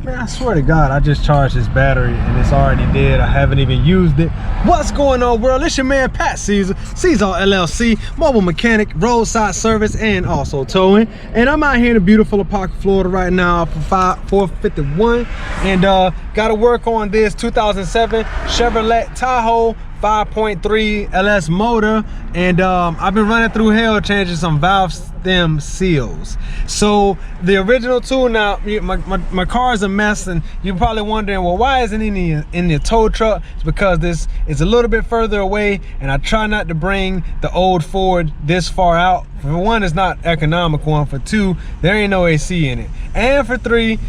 Man, I swear to God, I just charged this battery and it's already dead. I haven't even used it. What's going on, world? It's your man, Pat Seasallauto LLC, mobile mechanic, roadside service, and also towing. And I'm out here in the beautiful Apopka, Florida right now for 451. And got to work on this 2007 Chevrolet Tahoe 5.3 LS motor, and I've been running through hell changing some valve stem seals. So the original tool, now my car is a mess, and you're probably wondering, well, why isn't it in the tow truck? It's because this is a little bit further away, and I try not to bring the old Ford this far out. For one, it's not economical, and for two, there ain't no AC in it, and for three,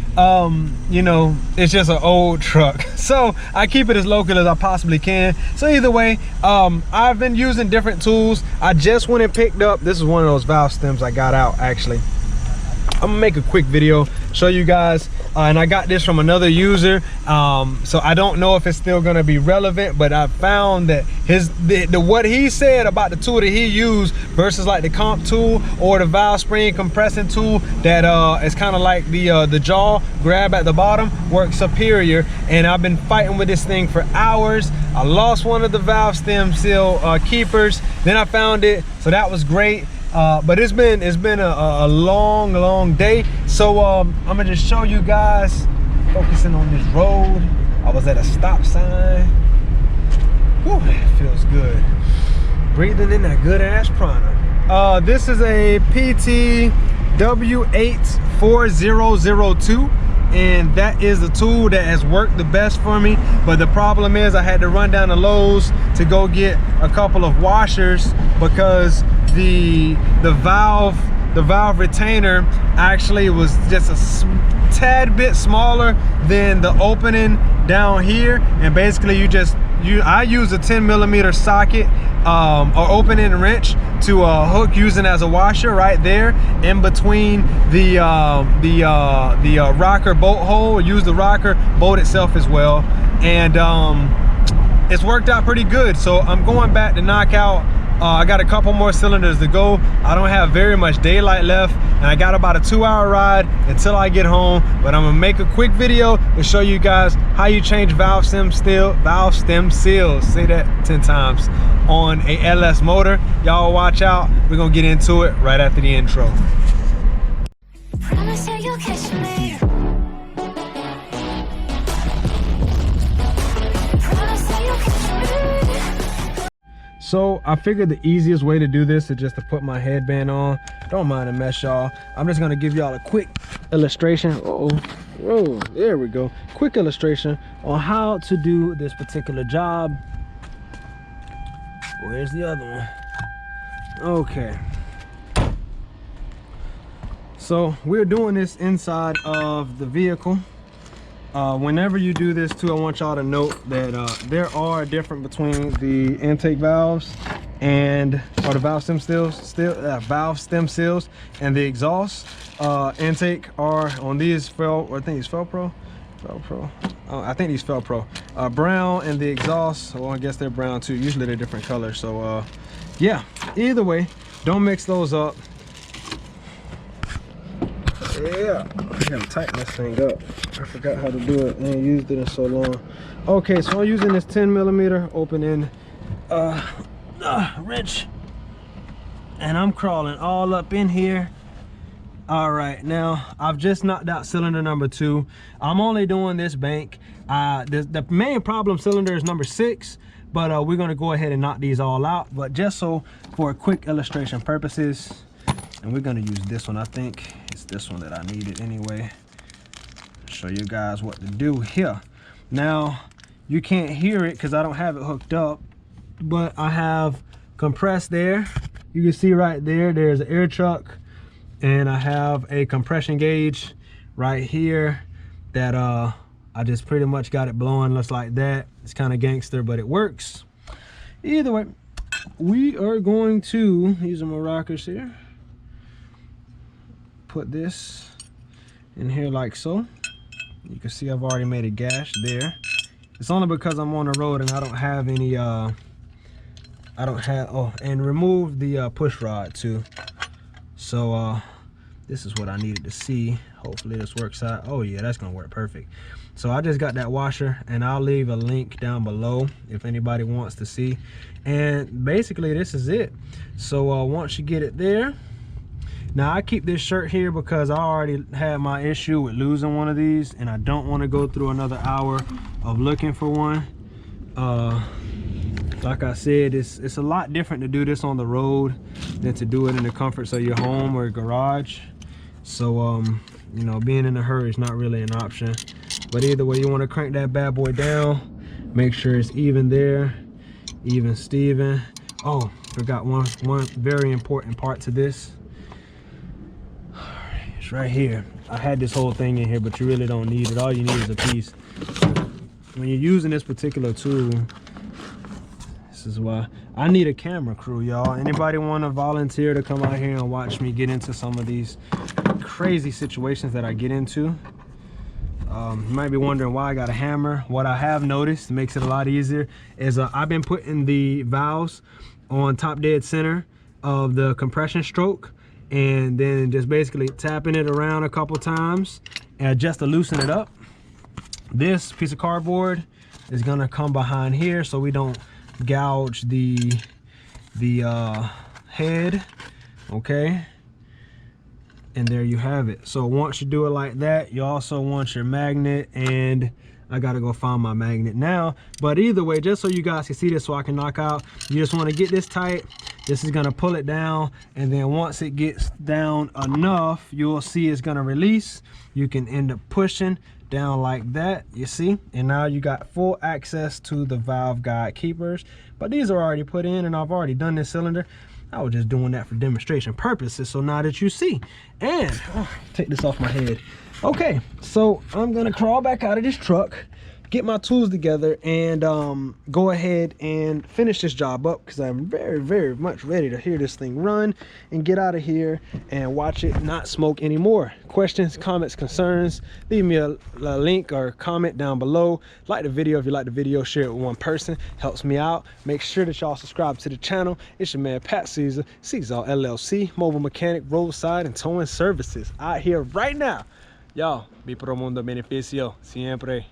you know, it's just an old truck. So I keep it as local as I possibly can. So either way, I've been using different tools. I just went and picked up, this is one of those valve stems I got out actually. I'm gonna make a quick video, show you guys, and I got this from another user, so I don't know if it's still gonna be relevant, but I found that what he said about the tool that he used versus like the comp tool or the valve spring compressing tool that is kind of like the jaw grab at the bottom works superior. And I've been fighting with this thing for hours. I lost one of the valve stem seal keepers, then I found it, so that was great. But it's been a long day. So I'm gonna just show you guys, focusing on this road. I was at a stop sign. Whew, it feels good. Breathing in that good ass prana. This is a PT W84002, and that is the tool that has worked the best for me. But the problem is I had to run down to Lowe's to go get a couple of washers because the valve retainer actually was just a tad bit smaller than the opening down here. And basically I use a 10mm socket or opening wrench to hook using as a washer right there in between the rocker bolt hole. Use the rocker bolt itself as well, and it's worked out pretty good. So I'm going back to knock out, I got a couple more cylinders to go. I don't have very much daylight left, and I got about a 2-hour ride until I get home. But I'm gonna make a quick video to show you guys how you change valve stem seals, say that 10 times, on a LS motor. Y'all watch out, we're gonna get into it right after the intro. Promise that you'll catch me. Promise that you'll catch me. So I figured the easiest way to do this is just to put my headband on. Don't mind the mess, y'all. I'm just gonna give y'all a quick illustration. Whoa, there we go. Quick illustration on how to do this particular job. Where's the other one? Okay. So we're doing this inside of the vehicle. Whenever you do this too, I want y'all to note that there are different between the intake valves and the valve stem seals and the exhaust. Intake are on these I think these Felpro. I think these Felpro. Brown, and the exhaust, well, I guess they're brown too. Usually they're different colors. So yeah, either way, don't mix those up. Yeah, I gotta tighten this thing up. I forgot how to do it. I ain't used it in so long. Okay, so I'm using this 10mm opening wrench, and I'm crawling all up in here. All right, now I've just knocked out cylinder number 2. I'm only doing this bank. The main problem cylinder is number 6, but we're gonna go ahead and knock these all out. But just so for a quick illustration purposes, and we're gonna use this one. I think it's this one that I needed anyway. Show you guys what to do here. Now you can't hear it because I don't have it hooked up, but I have compressed there. You can see right there, there's an air chuck, and I have a compression gauge right here that I just pretty much got it blowing just like that. It's kind of gangster, but it works. Either way, we are going to, using my rockers here, put this in here like so. You can see I've already made a gash there. It's only because I'm on the road and I don't have any and remove the push rod too. So this is what I needed to see. Hopefully this works out. Oh yeah, that's gonna work perfect. So I just got that washer, and I'll leave a link down below if anybody wants to see. And basically this is it. So once you get it there, now I keep this shirt here because I already had my issue with losing one of these, and I don't want to go through another hour of looking for one. Like I said, it's a lot different to do this on the road than to do it in the comforts of your home or garage. So you know, being in a hurry is not really an option. But either way, you want to crank that bad boy down, make sure it's even there, even Steven. Oh, forgot one very important part to this. It's right here. I had this whole thing in here, but you really don't need it. All you need is a piece. When you're using this particular tool, this is why I need a camera crew, y'all. Anybody want to volunteer to come out here and watch me get into some of these crazy situations that I get into? You might be wondering why I got a hammer. What I have noticed makes it a lot easier is I've been putting the valves on top dead center of the compression stroke, and then just basically tapping it around a couple times and just to loosen it up. This piece of cardboard is gonna come behind here so we don't gouge the head. Okay, and there you have it. So once you do it like that, you also want your magnet, and I gotta go find my magnet now. But either way, just so you guys can see this so I can knock out, you just want to get this tight. This is gonna pull it down, and then once it gets down enough, you'll see it's gonna release. You can end up pushing down like that, you see, and now you got full access to the valve guide keepers. But these are already put in, and I've already done this cylinder. I was just doing that for demonstration purposes, so now that you see. And take this off my head. Okay, so I'm gonna crawl back out of this truck, get my tools together, and go ahead and finish this job up, because I'm very much ready to hear this thing run and get out of here and watch it not smoke anymore. Questions, comments, concerns, leave me a link or comment down below. Like the video if you like the video, share it with one person, helps me out. Make sure that y'all subscribe to the channel. It's your man Pat Caesar, Seasallauto LLC, mobile mechanic, roadside and towing services out here right now. Y'all, be pro mundo beneficio siempre.